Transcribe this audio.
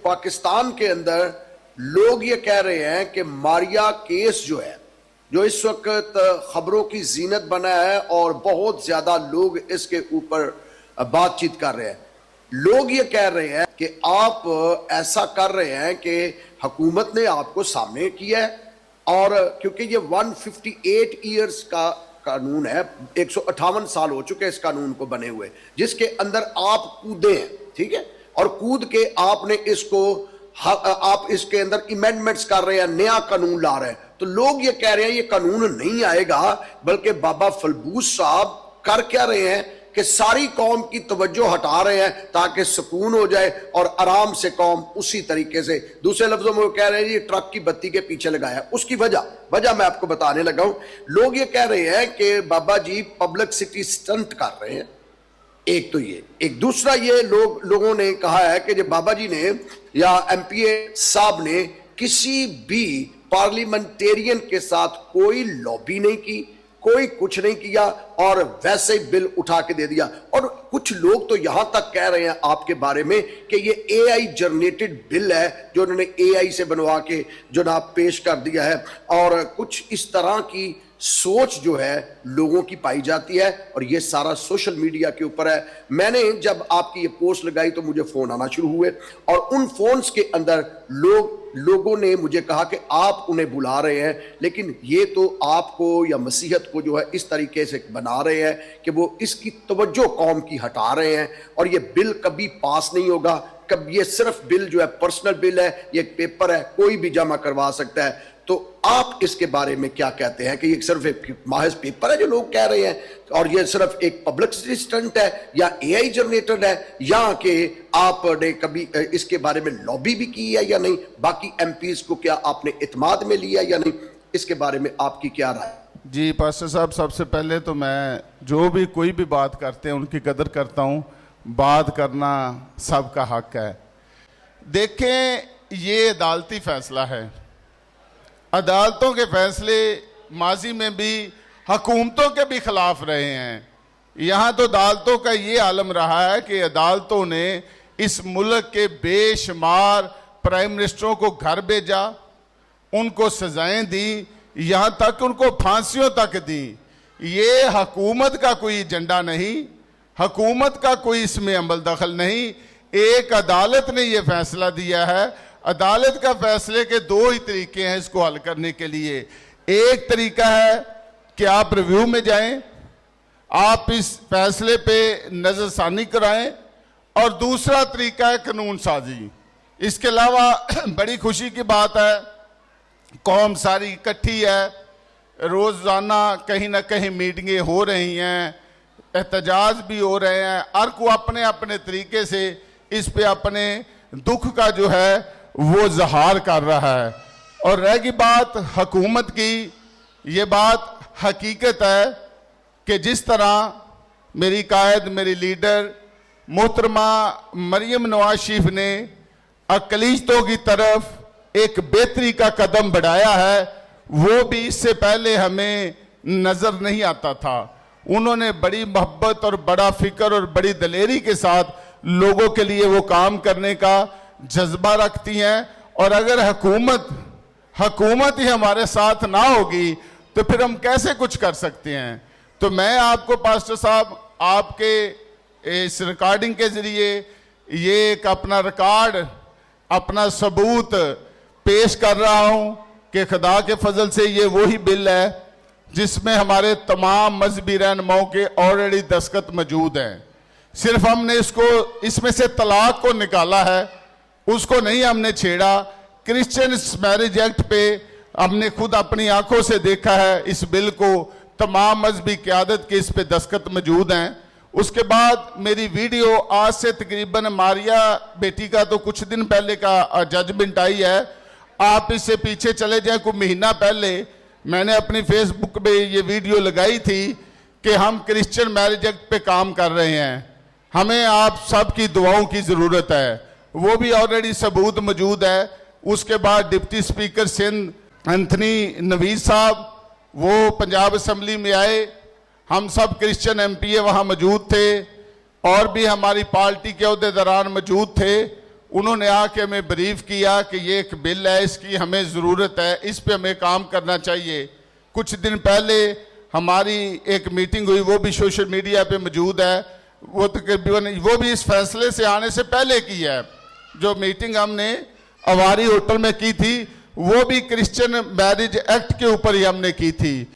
पाकिस्तान के अंदर लोग ये कह रहे हैं कि मारिया केस जो है, जो इस वक्त खबरों की जीनत बना है और बहुत ज्यादा लोग इसके ऊपर बातचीत कर रहे हैं। लोग ये कह रहे हैं कि आप ऐसा कर रहे हैं कि हुकूमत ने आपको सामने किया है, और क्योंकि ये 158 ईयर्स का कानून है, 158 साल हो चुके हैं इस कानून को बने हुए, जिसके अंदर आप कूदे हैं, ठीक है, और कूद के आपने इसको, आप इसके अंदर इमेंडमेंट्स कर रहे हैं, नया कानून ला रहे हैं। तो लोग ये कह रहे हैं ये कानून नहीं आएगा, बल्कि बाबा फलबूस साहब कर क्या रहे हैं कि सारी कौम की तवज्जो हटा रहे हैं ताकि सुकून हो जाए और आराम से कौम उसी तरीके से, दूसरे लफ्जों में वो कह रहे हैं ये ट्रक की बत्ती के पीछे लगाया। उसकी वजह मैं आपको बताने लगा हूं। लोग ये कह रहे हैं कि बाबा जी पब्लिसिटी स्टंट कर रहे हैं, एक तो ये, एक दूसरा ये लोगों ने कहा है कि जब बाबा जी ने या एमपीए साहब ने किसी भी पार्लियामेंटेरियन के साथ कोई लॉबी नहीं की, कोई कुछ नहीं किया, और वैसे ही बिल उठा के दे दिया। और कुछ लोग तो यहां तक कह रहे हैं आपके बारे में कि ये एआई जनरेटेड बिल है जो उन्होंने एआई से बनवा के जनाब पेश कर दिया है, और कुछ इस तरह की सोच जो है लोगों की पाई जाती है, और ये सारा सोशल मीडिया के ऊपर है। मैंने जब आपकी ये पोस्ट लगाई तो मुझे फोन आना शुरू हुए, और उन फोन्स के अंदर लोगों ने मुझे कहा कि आप उन्हें बुला रहे हैं, लेकिन ये तो आपको या मसीहत को जो है इस तरीके से बना रहे हैं कि वो इसकी तवज्जो कौम की हटा रहे हैं, और ये बिल कभी पास नहीं होगा। कब ये सिर्फ बिल जो है पर्सनल बिल है, ये एक पेपर है, कोई भी जमा करवा सकता है। तो आप इसके बारे में क्या कहते हैं कि ये सिर्फ एक महज पेपर है जो लोग कह रहे हैं, और ये सिर्फ एक पब्लिसिटी स्टंट है, या एआई जनरेटेड है, या कि आपने कभी इसके बारे में लॉबी भी की है या नहीं, बाकी एमपीज को क्या आपने इत्माद में लिया या नहीं, इसके बारे में आपकी क्या राय? जी पास्टर साहब, सबसे पहले तो मैं जो भी कोई भी बात करते हैं उनकी कदर करता हूं, बात करना सबका हक है। देखें, ये अदालती फैसला है, अदालतों के फैसले माजी में भी हुकूमतों के भी खिलाफ रहे हैं। यहाँ तो अदालतों का ये आलम रहा है कि अदालतों ने इस मुल्क के बेशुमार प्राइम मिनिस्टरों को घर भेजा, उनको सजाएं दी, यहाँ तक उनको फांसियों तक दी। ये हुकूमत का कोई एजेंडा नहीं, हुकूमत का कोई इसमें अमल दखल नहीं, एक अदालत ने यह फैसला दिया है। अदालत का फैसले के दो ही तरीके हैं इसको हल करने के लिए। एक तरीका है कि आप रिव्यू में जाएं, आप इस फैसले पे नजरसानी कराएं, और दूसरा तरीका है कानून साजी। इसके अलावा बड़ी खुशी की बात है, कौम सारी इकट्ठी है, रोजाना कहीं ना कहीं मीटिंगें हो रही हैं, एहतजाज भी हो रहे हैं, हर को अपने अपने तरीके से इस पे अपने दुख का जो है वो ज़हार कर रहा है। और रह गई बात हुकूमत की, ये बात हकीकत है कि जिस तरह मेरी कायद, मेरी लीडर मोहतरमा मरियम नवाज शरीफ ने अक़लीतों की तरफ एक बेहतरी का कदम बढ़ाया है, वो भी इससे पहले हमें नज़र नहीं आता था। उन्होंने बड़ी मोहब्बत और बड़ा फिक्र और बड़ी दलेरी के साथ लोगों के लिए वो काम करने का जज्बा रखती हैं। और अगर हुकूमत ही हमारे साथ ना होगी तो फिर हम कैसे कुछ कर सकते हैं। तो मैं आपको पास्टर साहब आपके इस रिकॉर्डिंग के जरिए ये एक अपना रिकॉर्ड, अपना सबूत पेश कर रहा हूं कि खुदा के फजल से ये वही बिल है जिसमें हमारे तमाम मजहबी रहनुमाओं के ऑलरेडी दस्तखत मौजूद हैं। सिर्फ हमने इसमें से तलाक को निकाला है, उसको नहीं हमने छेड़ा। क्रिश्चियन मैरिज एक्ट पे हमने खुद अपनी आंखों से देखा है इस बिल को, तमाम मजहबी क़यादत के इस पे दस्तखत मौजूद हैं। उसके बाद मेरी वीडियो आज से तकरीबन मारिया बेटी का तो कुछ दिन पहले का जजमेंट आई है, आप इससे पीछे चले जाएं, कोई महीना पहले मैंने अपनी फेसबुक पे ये वीडियो लगाई थी कि हम क्रिश्चियन मैरिज एक्ट पे काम कर रहे हैं, हमें आप सब की दुआओं की ज़रूरत है, वो भी ऑलरेडी सबूत मौजूद है। उसके बाद डिप्टी स्पीकर सिंध एंथनी नवीज साहब वो पंजाब असम्बली में आए, हम सब क्रिश्चियन एमपीए वहाँ मौजूद थे, और भी हमारी पार्टी के अहदेदारान मौजूद थे। उन्होंने आके हमें ब्रीफ किया कि ये एक बिल है, इसकी हमें ज़रूरत है, इस पे हमें काम करना चाहिए। कुछ दिन पहले हमारी एक मीटिंग हुई, वो भी सोशल मीडिया पे मौजूद है, वो तकरीबन वो भी इस फैसले से आने से पहले की है। जो मीटिंग हमने अवारी होटल में की थी वो भी क्रिश्चियन मैरिज एक्ट के ऊपर ही हमने की थी।